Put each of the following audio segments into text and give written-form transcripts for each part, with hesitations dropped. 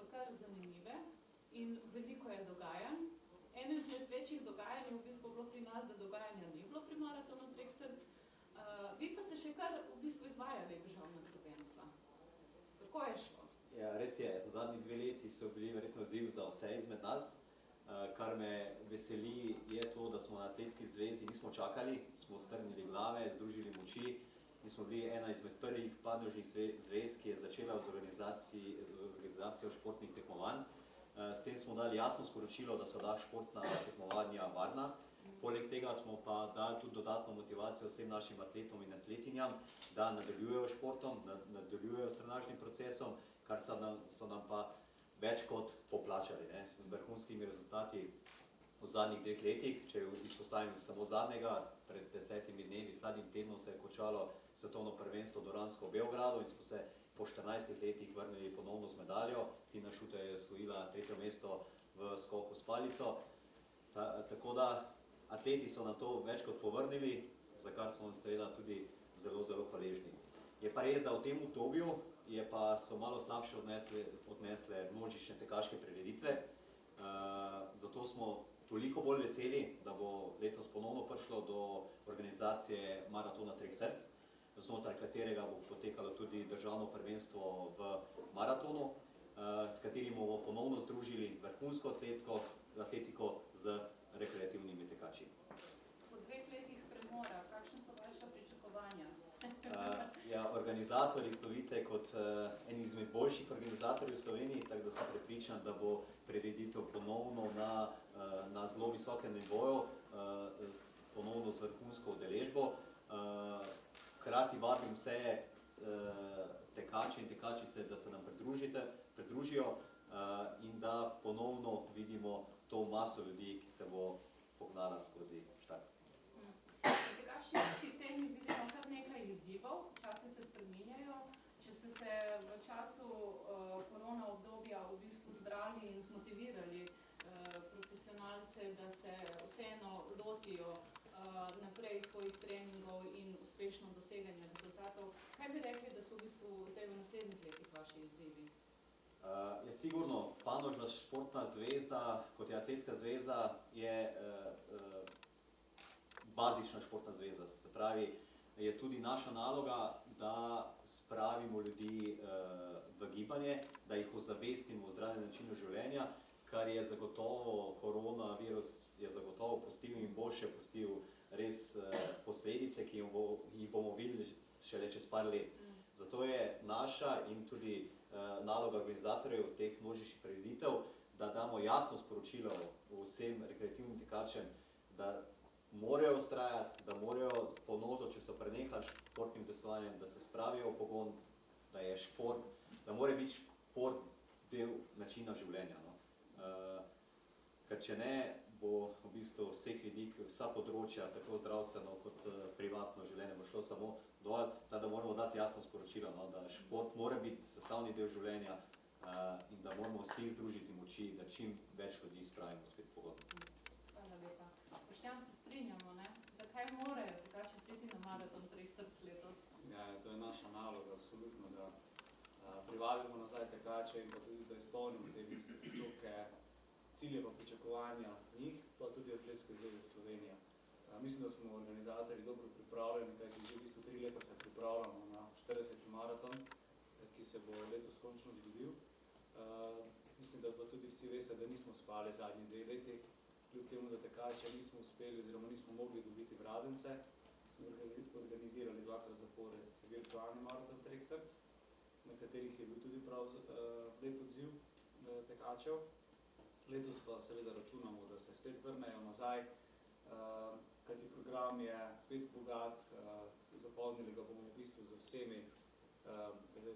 so kar zanimive in veliko je dogajanj. Eno izmed večjih dogajanj je v bistvu bilo pri nas, da dogajanja ni bilo pri maratonu Treh src. Vi pa ste še kar v bistvu izvajali državna prvenstva. Kako je šlo? Ja, res je. Zadnji 2 leti so bili verjetno izziv za vse izmed nas. Kar me veseli je to, da smo na Atletski zvezi nismo čakali, smo strnili glave, združili moči in smo bili ena izmed prvih panožnih zvez, ki je začela z organizacijo športnih tekmovanj. S tem smo dali jasno sporočilo, da so športna tekmovanja varna. Poleg tega smo pa dali tudi dodatno motivacijo vsem našim atletom in atletinjam, da nadaljujejo športom, nadaljujejo s trenažnim procesom, kar so nam pa več kot poplačali, z vrhunskimi rezultati v zadnjih 2 letih. Če izpostavim samo zadnjega, pred 10 dnevi, sladnim tednom se je končalo svetovno prvenstvo Doransko v Beogradu in smo se po 14 letih vrnili ponovno z medaljo. Tina Šutej je osvojila 3. mesto v skoku s palico. Tako da atleti so na to več kot povrnili, za kar smo seveda tudi zelo, zelo hvaležni. Je pa res, da v tem obdobju so malo slabše odnesle množične tekaške prireditve. Zato smo toliko bolj veseli, da bo letos ponovno prišlo do organizacije Maratona Treh src, znotraj katerega bo potekalo tudi državno prvenstvo v maratonu, s katerim bomo ponovno združili vrhunsko atletiko z rekreativnimi tekači. Po 2 letih premora, kakšne so vaša pričakovanja? Organizatorji slovite kot eni izmed boljših organizatorjev v Sloveniji, tako da sem prepričan, da bo prireditev ponovno na zelo visokem nivoju, ponovno z vrhunsko udeležbo. Hkrati vabim vse tekače in tekačice, da se nam pridružijo in da ponovno vidimo to maso ljudi, ki se bo pognala skozi štart. V tekaški sceni vidimo kar nekaj izzivov, časi se spreminjajo. Če ste se v času korona obdobja v bistvu zbrali in zmotivirali profesionalce, da se vseeno lotijo naprej svojih treningov in uspešno doseganje rezultatov, kaj bi rekli, da so v bistvu v naslednjih letih vaši izzivi? Sigurno, panožna športna zveza, kot je Atletska zveza, je bazična športna zveza. Se pravi, je tudi naša naloga, da spravimo ljudi v gibanje, da jih ozavestimo o zdravem načinu življenja, kar je zagotovo, koronavirus je zagotovo pustil in bo še pustil res posledice, ki jih bomo videli šele čez par let. Zato je naša in tudi naloga organizatorjev teh množičnih prireditev, da damo jasno sporočilo vsem rekreativnim tekačem, da morajo vztrajati, da morajo ponovno, če so prenehali športnim udejstvovanjem, da se spravijo v pogon, da je šport, da mora biti šport del načina življenja. Ker če ne, bo v bistvu vseh vidik, vsa področja, tako zdravstveno kot privatno življenje, bo šlo samo dol, da moramo dati jasno sporočilo, da šport mora biti sestavni del življenja in da moramo vsi združiti moči, da čim več ljudi spravimo spet v pogon. Hvala lepa. Boštjan, se strinjamo, ne? Zakaj morajo tekači priti na maraton Treh src letos? Ja, to je naša naloga, absolutno, da privabimo nazaj tekače in pa tudi, da izpolnimo te visoke cilje pa pričakovanja njih, pa tudi Atletske zveze Slovenije. Mislim, da smo organizatorji dobro pripravljeni, kajti že v bistvu 3 leta se pripravljamo na 40. maraton, ki se bo letos končno zgodil. Mislim, da pa tudi vsi veste, da nismo spali zadnji 2 leti, kljub temu, da tekače nismo uspeli oziroma nismo mogli dobiti v Radence, smo organizirali 2-krat zapored virtualni maraton Treh src, na katerih je bil tudi prav lep odziv tekačev. Letos pa seveda računamo, da se spet vrnejo nazaj, kajti program je spet bogat, zapolnili ga bomo v bistvu z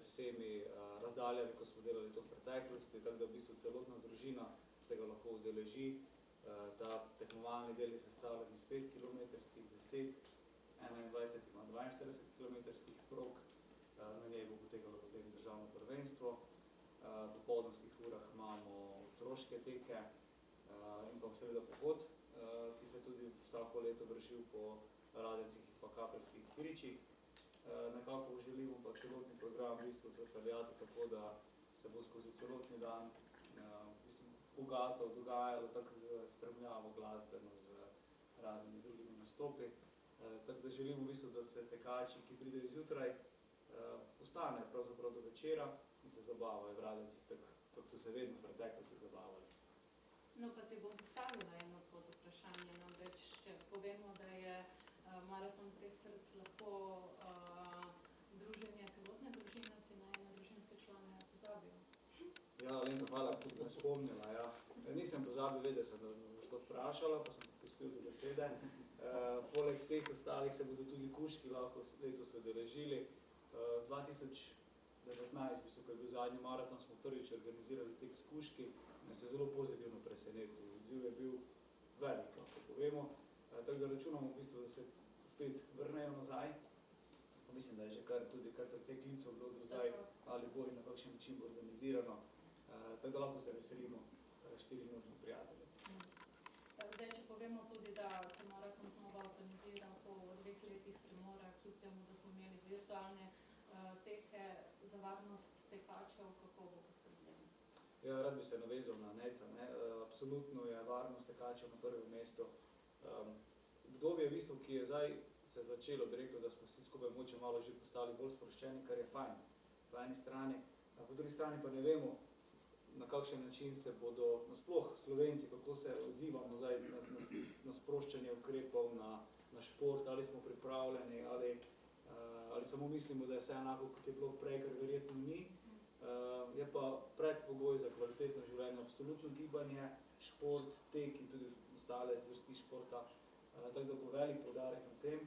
vsemi razdaljami, ko smo delali to v preteklosti, tako da v bistvu celotna družina se ga lahko udeleži. Ta tekmovalni del je sestavljen iz 5-kilometrskih, 10, 21 ima 42-kilometrskih prog, na njej bo potekalo potem državno prvenstvo. V popoldanskih urah imamo otroške teke in pa seveda pohod, ki se tudi vsako leto vršil po Radencih in pa Kapelskih kričih. Nekako želimo pa celotni program v bistvu zapeljati tako, da se bo skozi celotni dan bogato dogajalo, tako z spremljavo glasbeno, z raznimi drugimi nastopi. Tako da želimo v bistvu, da se tekači, ki pridejo zjutraj, ostanejo pravzaprav do večera in se zabavajo v Radencih, tako so se vedno v preteklosti zabavali. No, pa te bom postavila eno pod vprašanje, namreč, če povemo, da je maraton treh src lahko druženje celotne družine, si naj na družinske člane pozabijo. Ja, Lenka, hvala, ko si me spomnila. Ja. Nisem pozabil vedeti, sem to vprašala, pa sem ti pustil do besede. Poleg vseh ostalih se bodo tudi kuški lahko letos udeležili. 2019, ko je bil zadnji maraton, smo prvič organizirali tek s kuški, in se zelo pozitivno presenetil. Odziv je bil velik, lahko povemo. Tako da računamo v bistvu, da se spet vrnejo nazaj. Mislim, da je že tudi kar precej klicev bilo do zdaj, ali bo in na kakšen način bo organizirano. Tako da lahko se veselimo 4 množnih prijateljev. Zdaj, če povemo tudi, da se maraton znova organizira po 2 letih premora, kljub temu, da smo imeli virtualne tehe za varnost tekačev, kako bo poskrbljeno? Ja, rad bi se navezal na Neca. Absolutno je varnost tekačev na prvem mestu. Obdobje, v bistvu, ki je zdaj se začelo, bi rekel, da smo vsi skupaj moče malo že postali bolj sproščeni, kar je fajn. Po eni strani, po drugi strani pa ne vemo, na kakšen način se bodo nasploh Slovenci, kako se odzivamo zdaj na sproščanje ukrepov, na šport, ali smo pripravljeni, ali samo mislimo, da je vse enako, kot je bilo prej, ker verjetno ni. Je pa predpogoj za kvalitetno življenje absolutno gibanje, šport, tek in tudi ostale zvrsti športa. Tako da bo velik poudarek na tem.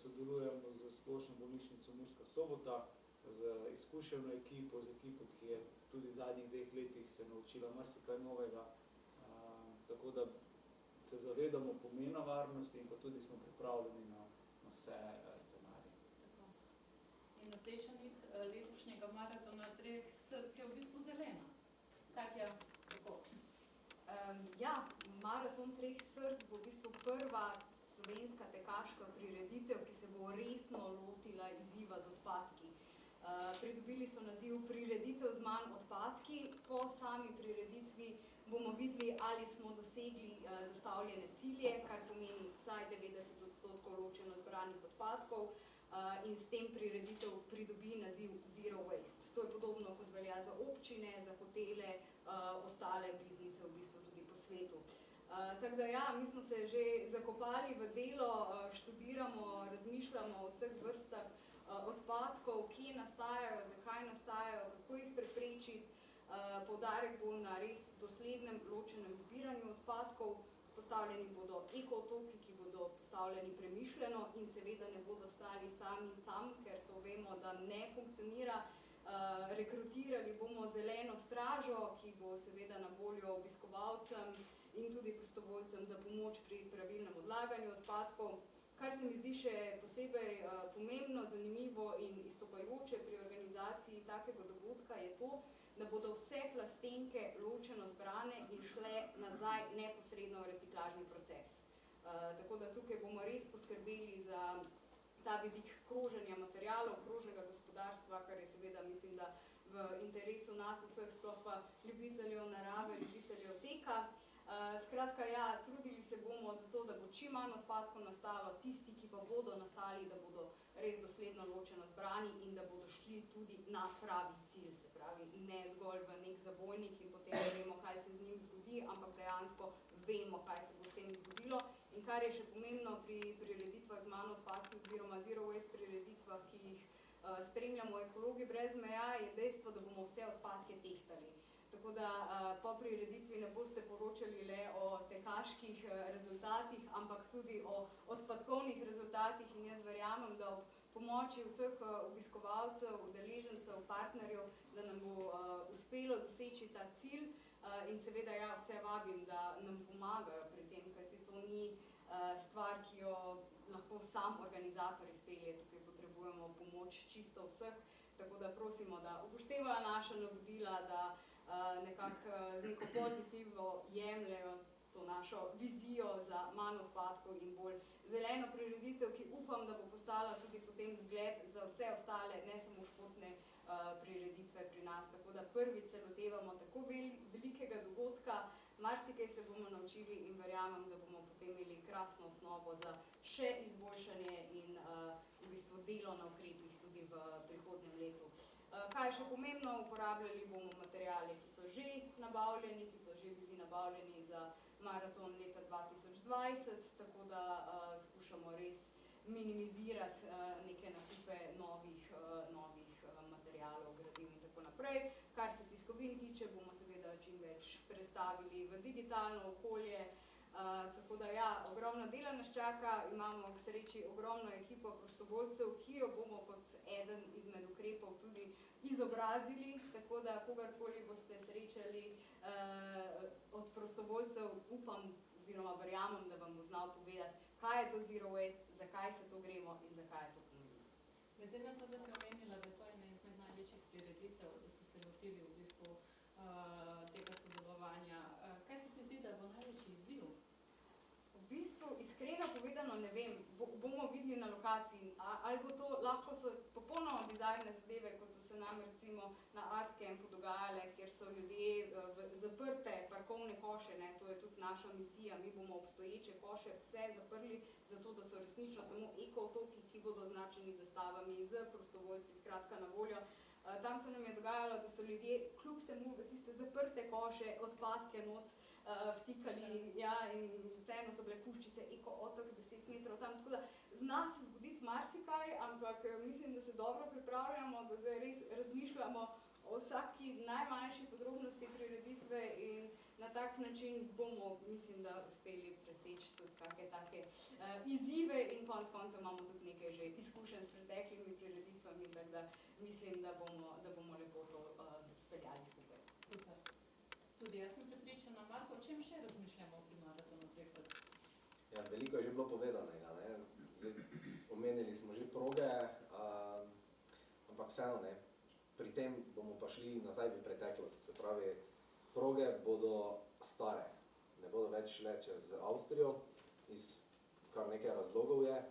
Sodelujemo z Splošno bolnišnico Murska Sobota, z izkušeno ekipo, z ekipo, ki je tudi v zadnjih 2 letih se naučila marsikaj novega. Tako da se zavedamo pomena varnosti in pa tudi smo pripravljeni na vse scenarije. In rdeča nit letošnjega maratona treh src je v bistvu zelena. Katja, kako? Ja, maraton treh src bo v bistvu prva slovenska tekaška prireditev, ki se bo resno lotila izziva z odpadki. Pridobili so naziv prireditev z manj odpadki. Po sami prireditvi bomo videli, ali smo dosegli zastavljene cilje, kar pomeni vsaj 90% ločeno zbranih odpadkov, in s tem prireditev pridobi naziv Zero Waste. To je podobno, kot velja za občine, za hotele, ostale biznise v bistvu tudi po svetu. Tako da ja, mi smo se že zakopali v delo, študiramo, razmišljamo o vseh vrstah odpadkov, kje nastajajo, zakaj nastajajo, kako jih preprečiti. Poudarek bo na res doslednem ločenem zbiranju odpadkov. Vzpostavljeni bodo ekootoki, ki bodo postavljeni premišljeno in seveda ne bodo stali sami tam, ker to vemo, da ne funkcionira. Rekrutirali bomo zeleno stražo, ki bo seveda na voljo obiskovalcem in tudi prostovoljcem za pomoč pri pravilnem odlaganju odpadkov. Kar se mi zdi še posebej pomembno, zanimivo in izstopajoče pri organizaciji takega dogodka je to, da bodo vse plastenke ločeno zbrane in šle nazaj neposredno v reciklažni proces. Tako da tukaj bomo res poskrbeli za ta vidik kroženja materialov, krožnega gospodarstva, kar je seveda, mislim, da v interesu nas vseh, sploh pa ljubiteljev narave, ljubiteljev teka. Skratka, ja, trudili se bomo za to, da bo čim manj odpadkov nastalo, tisti, ki pa bodo nastali, da bodo res dosledno ločeno zbrani in da bodo šli tudi na pravi cilj, se pravi, ne zgolj v nek zabojnik in potem ne vemo, kaj se z njim zgodi, ampak dejansko vemo, kaj se bo s tem zgodilo. In kar je še pomembno pri prireditvah z manj odpadki oziroma Zero Waste prireditvah, ki jih spremljamo Ekologi brez meja, je dejstvo, da bomo vse odpadke tehtali. Tako da po prireditvi ne boste poročali le o tekaških rezultatih, ampak tudi o odpadkovnih rezultatih in jaz verjamem, da ob pomoči vseh obiskovalcev, udeležencev, partnerjev, da nam bo uspelo doseči ta cilj in seveda ja, vse vabim, da nam pomagajo pri tem, kajti to ni stvar, ki jo lahko sam organizator izpelje, tukaj potrebujemo pomoč čisto vseh, tako da prosimo, da upoštevajo naša navodila, da nekako z neko pozitivno jemljajo to našo vizijo za manj odpadkov in bolj zeleno prireditev, ki upam, da bo postala tudi potem zgled za vse ostale, ne samo športne prireditve pri nas. Tako da prvič se lotevamo tako velikega dogodka, marsikaj se bomo naučili in verjamem, da bomo potem imeli krasno osnovo za še izboljšanje in v bistvu delo na ukrepih tudi v prihodnjem letu. Kaj je še pomembno, uporabljali bomo materiale, ki so že nabavljeni, ki so že bili nabavljeni za maraton leta 2020, tako da skušamo res minimizirati neke nakupe novih materialov, gradiv in tako naprej. Kar se tiskovin tiče, bomo seveda čim več prestavili v digitalno okolje, tako da ja, ogromno dela nas čaka, imamo k sreči ogromno ekipo prostovoljcev, ki jo bomo kot eden izmed ukrepov tudi izobrazili, tako da kogarkoli boste srečali od prostovoljcev, upam oziroma verjamem, da vam bo znal povedati, kaj je to Zero Waste, zakaj se to gremo in zakaj je to pomembno. Glede na to, da si omenila, da je to ena izmed največjih prireditev, da ste se lotili v bistvu tega sodelovanja, kaj se ti zdi, da bo največji izziv? V bistvu, iskreno povedano, ne vem, bomo videli na lokaciji, ali bo to, lahko so popolnoma bizarne zadeve, kot so se nam recimo na Art Campu dogajale, kjer so ljudje zaprte parkovne koše, ne, to je tudi naša misija, mi bomo obstoječe koše vse zaprli, zato da so resnično samo eko-otoki, ki bodo označeni z zastavami, z prostovoljci, skratka na voljo. Tam se nam je dogajalo, da so ljudje kljub temu v tiste zaprte koše, odpadke not vtikali, ja, in vseeno so bile puščice, eko-otok 10 metrov tam, tako da zna se zgoditi marsikaj, ampak mislim, da se dobro pripravljamo, da zdaj res razmišljamo o vsaki najmanjši podrobnosti prireditve in na tak način bomo, mislim, da uspeli preseči tudi kakšne take izzive in konec koncev imamo tudi nekaj že izkušenj s preteklimi prireditvami, tako da mislim, da bomo lepo to speljali skupaj. Super. Tudi jaz sem prepričana, Marko, o čem še razmišljamo pri maratonu treh src? Ja, veliko je že bilo povedanega, ne. Zdaj, omenili smo že proge, ampak vseeno ne. Pri tem bomo pa šli nazaj v preteklost, se pravi, proge bodo stare, ne bodo več šle čez Avstrijo, iz kar nekaj razlogov je.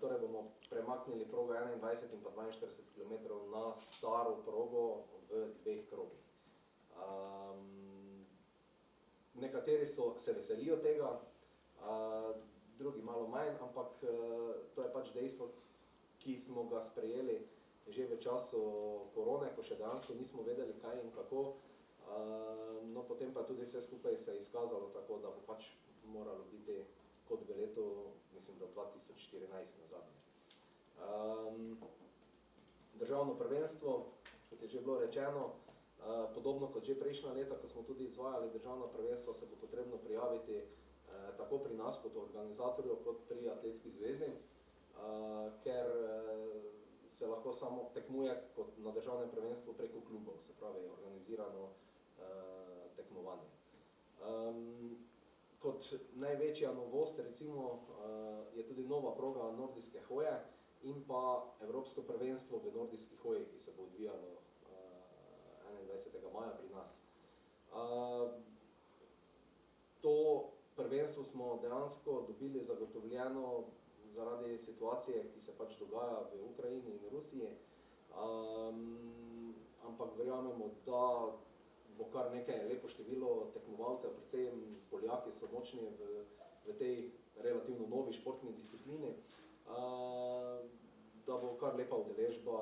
Torej bomo premaknili progo 21 in pa 42 km na staro progo v 2 krogih. Nekateri se veselijo tega, drugi malo manj, ampak to je pač dejstvo, ki smo ga sprejeli že v času korone, ko še dejansko nismo vedeli, kaj in kako. No, potem pa tudi vse skupaj se je izkazalo tako, da bo pač moralo biti kot v letu, mislim, da 2014 nazadnje. Državno prvenstvo, kot je že bilo rečeno, podobno kot že prejšnja leta, ko smo tudi izvajali državno prvenstvo, se bo potrebno prijaviti tako pri nas kot organizatorju, kot pri Atletski zvezi, ker se lahko samo tekmuje kot na državnem prvenstvu preko klubov, se pravi organizirano tekmovanje. Kot največja novost recimo je tudi nova proga nordijske hoje in pa Evropsko prvenstvo v nordijski hoji, ki se bo odvijalo 21. maja pri nas. To prvenstvo smo dejansko dobili zagotovljeno zaradi situacije, ki se pač dogaja v Ukrajini in Rusiji, ampak verjamemo, da bo kar nekaj lepo število tekmovalcev, predvsem Poljaki so močni v tej relativno novi športni disciplini, da bo kar lepa udeležba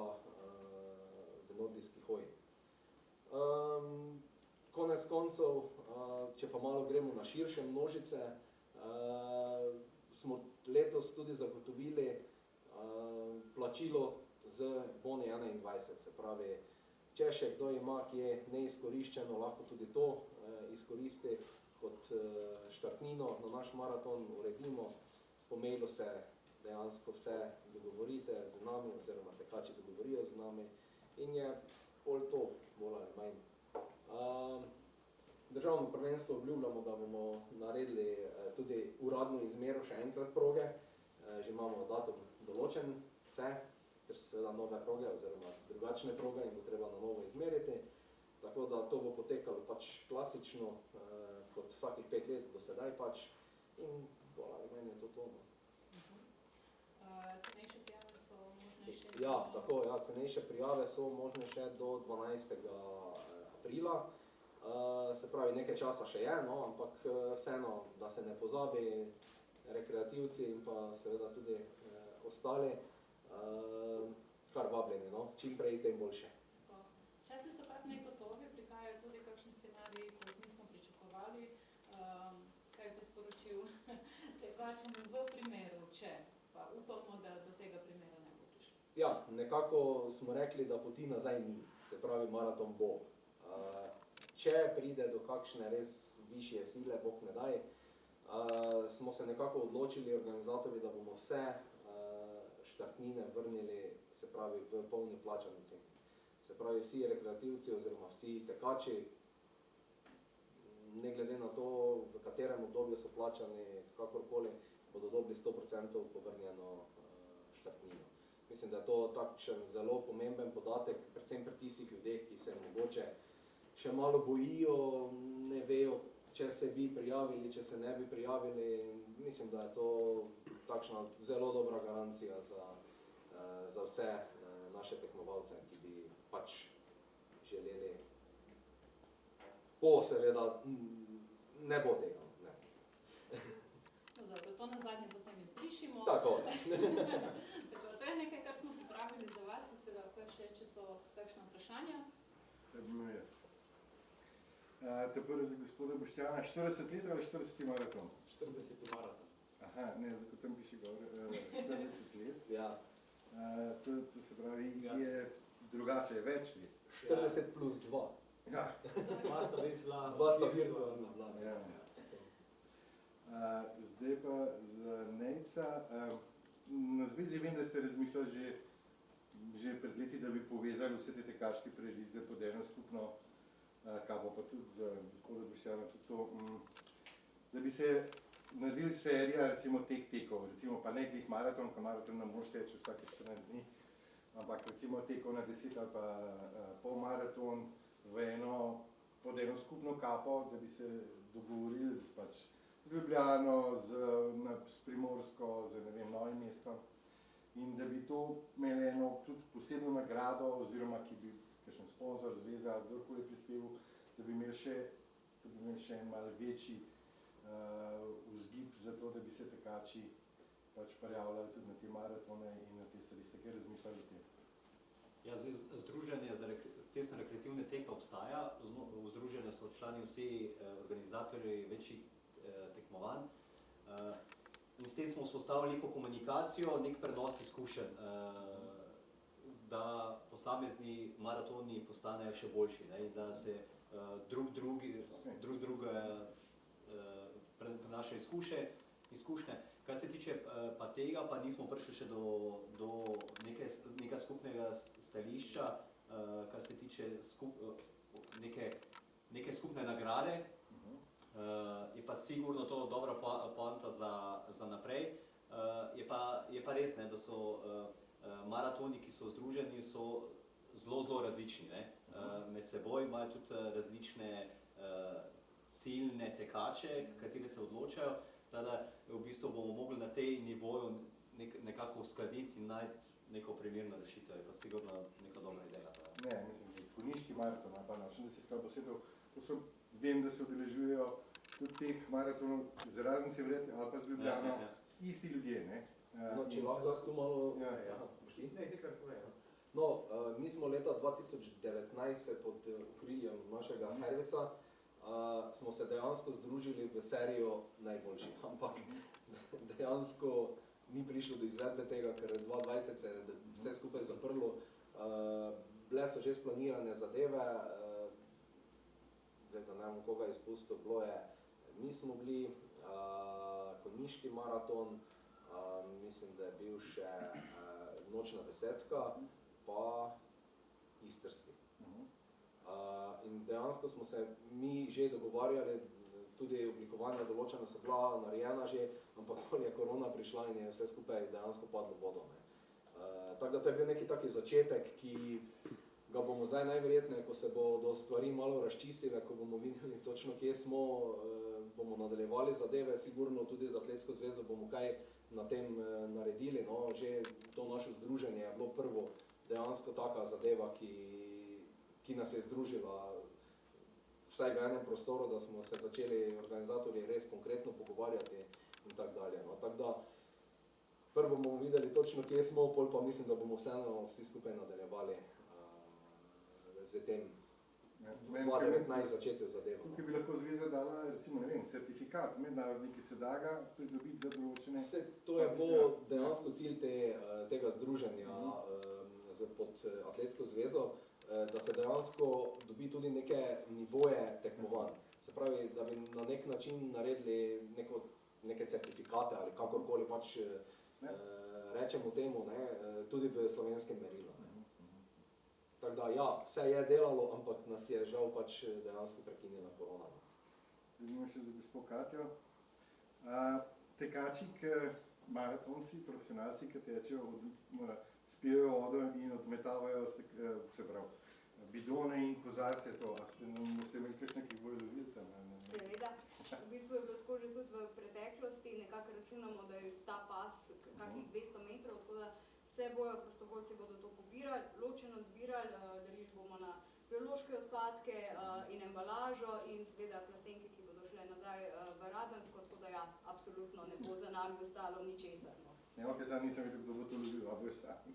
v nordijski hoji. Konec koncev, če pa malo gremo na širše množice, smo letos tudi zagotovili plačilo z boni 21, se pravi, če še kdo ima, ki je neizkoriščeno, lahko tudi to izkoristi kot štartnino na naš maraton, uredimo, po mailu se dejansko vse dogovorite z nami, oziroma tekači dogovorijo z nami in je pol to, bolj ali manj. Državno prvenstvo obljubljamo, da bomo naredili tudi uradno izmero še enkrat proge, že imamo datum določen vse, ker so seveda nove proge oziroma drugačne proge in bo treba na novo izmeriti, tako da to bo potekalo pač klasično, kot vsakih 5 let do sedaj pač in bolj ali manj je to to. Cenejše prijave so možne še Ja, tako, ja, cenejše prijave so možne še do 12. aprila. Se pravi, nekaj časa še je, no, ampak vseeno, da se ne pozabi rekreativci in pa seveda tudi ostali, kar vabljeni, no, čim prej, tem boljše. Časi so kar negotovi, prihajajo tudi kakšni scenariji, kot nismo pričakovali. Kaj bi sporočil tekačem v primeru, če pa upamo, da do tega primera ne bo prišlo? Ja, nekako smo rekli, da poti nazaj ni, se pravi, maraton bo. Če pride do kakšne res višje sile, bog ne daj, smo se nekako odločili organizatorji, da bomo vse štartnine vrnili, se pravi, v polni plačanici. Se pravi, vsi rekreativci oziroma vsi tekači, ne glede na to, v katerem obdobju so plačani, kakorkoli, bodo dobili 100% povrnjeno štartnino. Mislim, da je to takšen zelo pomemben podatek, predvsem pri tistih ljudeh, ki se mogoče še malo bojijo, ne vejo, če se bi prijavili, če se ne bi prijavili. Mislim, da je to takšna zelo dobra garancija za vse naše tekmovalce, ki bi pač želeli. Seveda, ne bo tega. Ne. No, dobro, to nazadnje potem izbrišimo. Tako. Tako, to je nekaj, kar smo pripravili za vas, seveda pa še, če so kakšna vprašanja. Jaz. Te prvi za gospoda Boštjana, 40 let ali 40 maraton? 40 maraton. Aha, ne, zato tam piše govor, 40 let. Ja. To se pravi, je drugače, je več let. 40 plus 2. Ja. Dva sta res bila Dva sta virtualna bila. Ja. Zdaj pa za Nejca. Na zvezi vem, da ste razmišljali že pred leti, da bi povezali vse te tekaške prireditve pod eno skupno kapo, pa tudi za gospoda Boštjana tudi to, da bi se naredili serija recimo teh tekov, recimo pa ne glih maraton, ko maraton ne moreš teči vsake 14 dni, ampak recimo tekov na 10 ali pa polmaraton pod eno skupno kapo, da bi se dogovorili z Ljubljano, s Primorsko, z ne vem, Novim mestom in da bi to imeli eno tudi posebno nagrado oziroma ki bi kakšen sponzor, zveza, kdorkoli prispeval, da bi imeli še en malo večji vzgib za to, da bi se tekači pač prijavljali tudi na te maratone in na te stvari. Ste kaj razmišljali o tem? Ja, zdaj združenje za cestno-rekreativne teke obstaja, v združenju so člani vsi organizatorji večjih tekmovanj in s tem smo vzpostavili neko komunikacijo, nek prenos izkušenj, da posamezni maratoni postanejo še boljši, ne, in da se drug prenašajo izkušnje. Kar se tiče pa tega, pa nismo prišli še do nekega skupnega stališča, kar se tiče neke skupne nagrade. Je pa sigurno to dobra poanta za naprej. Je pa res, ne, da so maratoni, ki so združeni, so zelo različni. Ne. Med seboj imajo tudi različne silne tekače, kateri se odločajo, da v bistvu bomo mogli na tej nivoju nekako uskladiti in najti neko primerno rešitev. Je pa sigurno neka dobra ideja. Ne, mislim, da konjiški maraton, pa na 80 posedov, vem, da se udeležujejo tudi teh maratonov z Radnice vred ali pa z Ljubljano, isti ljudje, ne. No, če lahko jaz tu malo... No, mi smo leta 2019 pod okriljem našega Hervesa smo se dejansko združili v serijo najboljših, ampak dejansko ni prišlo do izvedbe tega, ker 2020 se je vse skupaj zaprlo. Bile so že splanirane zadeve, zdaj da ne vem koga izpustil, bilo je, mi smo bili, konjiški maraton, mislim, da je bil še nočna desetka, pa istrski. In dejansko smo se mi že dogovarjali, tudi oblikovanja določena so bila narejena že, ampak pol je korona prišla in je vse skupaj dejansko padlo vodo. Tako da to je bil neki taki začetek, ki ga bomo zdaj najverjetneje, ko se bodo stvari malo razčistile, ko bomo videli točno kje smo, bomo nadaljevali zadeve, sigurno tudi za Atletsko zvezo bomo kaj na tem naredili. No, že to naše združenje je bilo prvo dejansko taka zadeva, ki nas je združila vsaj v enem prostoru, da smo se začeli organizatorji res konkretno pogovarjati in tako dalje. No, tako da prvo bomo videli točno, kje smo, pol pa mislim, da bomo vseeno vsi skupaj nadaljevali z tem 2019 začeti v zadevo. Tukaj bi lahko zveza dala, recimo, ne vem, certifikat mednarodni, ki se da ga pridobiti za določene... To je bo dejansko cilj tega združenja pod Atletsko zvezo, da se dejansko dobi tudi neke nivoje tekmovanj. Se pravi, da bi na nek način naredili neke certifikate ali kakorkoli pač rečemo temu, ne, tudi v slovenskem merilu. Tako da, ja, vse je delalo, ampak nas je žal pač dejansko prekinila korona. Zdaj še za gospod Katjo. Tekači, maratonci, profesionalci, ki tečejo, spijajo vodo in odmetavajo se pravi, bidone in kozarce, to, a boste imeli kakšne, ki bojo lovili tam? Seveda. V bistvu je bilo tako že tudi v preteklosti, nekako računamo, da je ta pas kakih 200 metrov, tako da vse bojo, prostovoljci bodo to pobirali, ločeno zbirali, delili bomo na biološke odpadke in embalažo in seveda plastenke, ki bodo šle nazaj v Radensko, tako da ja, absolutno ne bo za nami ostalo ničesar. No. Ne, ok, zdaj nisem videl, kdo bo to lovil, a bojo sami.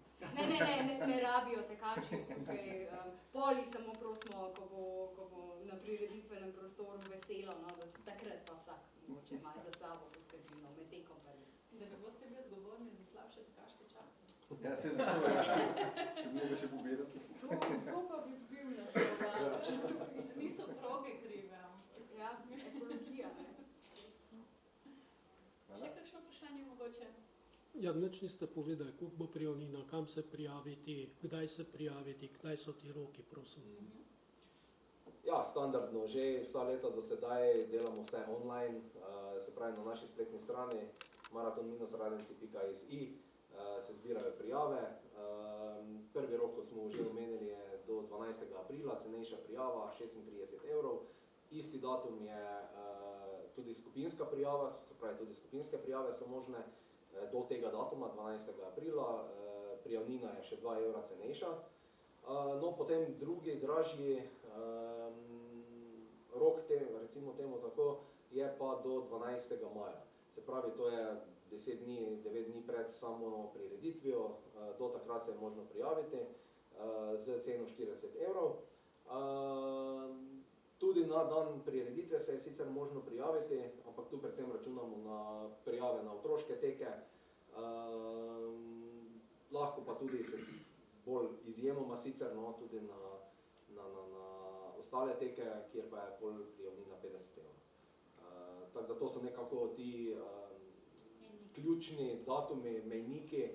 Ne rabijo tekači, tukaj poli samo prosimo, ko bo na prireditvenem prostoru veselo, no, da takrat pa vsak mogoče malo za sabo poskrbi, no, med tekom pa res. Da ne boste bili odgovorni za slabše tekaške čase. Ja, se zato, če bi ga še pobirati. To pa bi bil naslov. Niso proge krive. Ja, ekologija, ne. Še kakšno vprašanje mogoče? Ja, nič niste povedali, koliko bo prijavnina, kam se prijaviti, kdaj se prijaviti, kdaj so ti roki, prosim. Ja, standardno, že vsa leta do sedaj delamo vse online, se pravi na naši spletni strani maraton-radenci.si se zbirajo prijave. Prvi rok, kot smo že omenili, je do 12. aprila, cenejša prijava, 36 €. Isti datum je tudi skupinska prijava, se pravi tudi skupinske prijave so možne do tega datuma, 12. aprila, prijavnina je še 2 € cenejša. No, potem drugi, dražji rok, recimo temu tako, je pa do 12. maja. Se pravi, to je 10 dni, 9 dni pred samo prireditvijo, do takrat se je možno prijaviti z ceno 40 €. Tudi na dan prireditve se je sicer možno prijaviti, ampak tu predvsem računamo na prijave na otroške teke, lahko pa tudi se bolj izjemoma sicer, no, tudi na ostale teke, kjer pa je pol prijavnina 50 €. Tako da to so nekako ti ključni datumi, mejniki,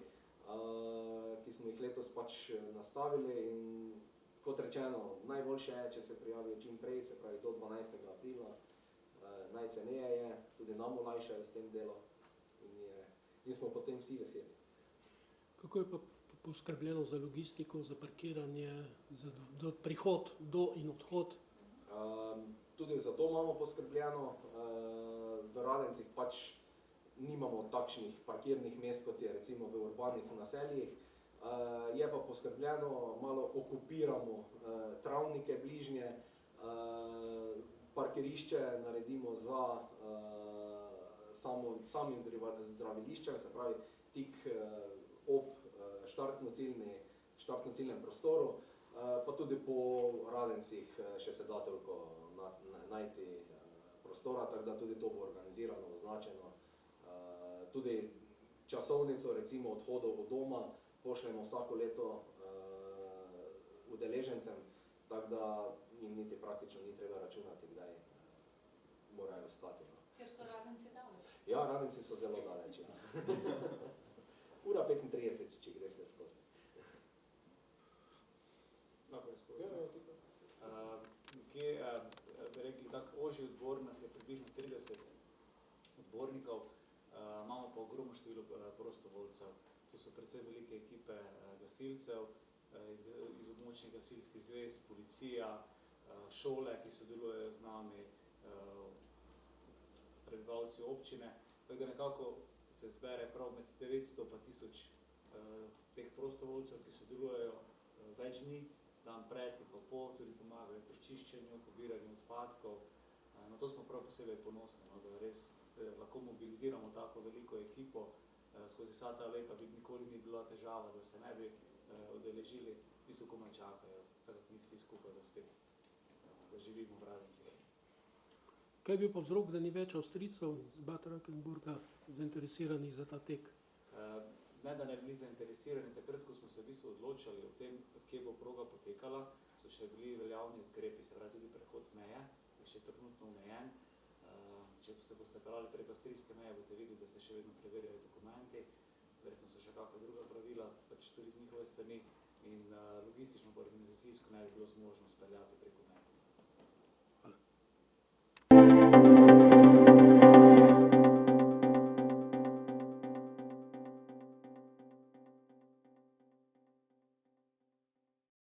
ki smo jih letos pač nastavili in kot rečeno, najboljše je, če se prijavijo čim prej, se pravi do 12. aprila, najceneje je, tudi nam olajšajo s tem delo in smo potem vsi veseli. Kako je pa poskrbljeno za logistiko, za parkiranje, za prihod do in odhod? Tudi za to imamo poskrbljeno. V Radencih pač nimamo takšnih parkirnih mest, kot je recimo v urbanih naseljih. Je pa poskrbljeno, malo okupiramo travnike bližnje, parkirišče naredimo za samim zdraviliščem, se pravi tik ob štartno-ciljnem prostoru, pa tudi po Radencih še se da toliko najti prostora, tako da tudi to bo organizirano, označeno. Tudi časovnico recimo odhodov od doma pošljemo vsako leto udeležencem, tako da jim niti praktično ni treba računati, kdaj morajo stati. Ker so Radenci daleč. Ja, Radenci so zelo daleč. Ja. 1:35, če gre vse skozi. Lahko je skozi. Nekje, bi rekli, tak ožji odbor nas je približno 30 odbornikov, imamo pa ogromno število prostovoljcev. To so precej velike ekipe gasilcev, iz območnih gasilskih zvez, policija, šole, ki sodelujejo z nami, prebivalci občine, tako da nekako se zbere prav med 900 pa 1000 teh prostovoljcev, ki sodelujejo več dni, dan pred in pa po, tudi pomagajo pri čiščenju, pobiranju odpadkov. Na to smo prav posebej ponosni, no, da res lahko mobiliziramo tako veliko ekipo. Skozi vsa ta leta bi nikoli ni bila težava, da se ne bi udeležili, v bistvu komaj čakajo, tako mi vsi skupaj, da spet zaživimo v Radenci. Kaj je bil pa vzrok, da ni več Avstrijcev z Bad Rankenburga zainteresiranih za ta tek? Ne, da ne bili zainteresirani, takrat, ko smo se v bistvu odločali o tem, kje bo proga potekala, so še bili veljavni ukrepi, se pravi tudi prehod meje, je še trenutno omejen. Če se boste pelali preko avstrijske meje, boste videli, da se še vedno preverjajo dokumenti, verjetno so še kakva druga pravila, pač tudi z njihove strani in logistično pa organizacijsko ne bi bilo zmožno speljati preko meje.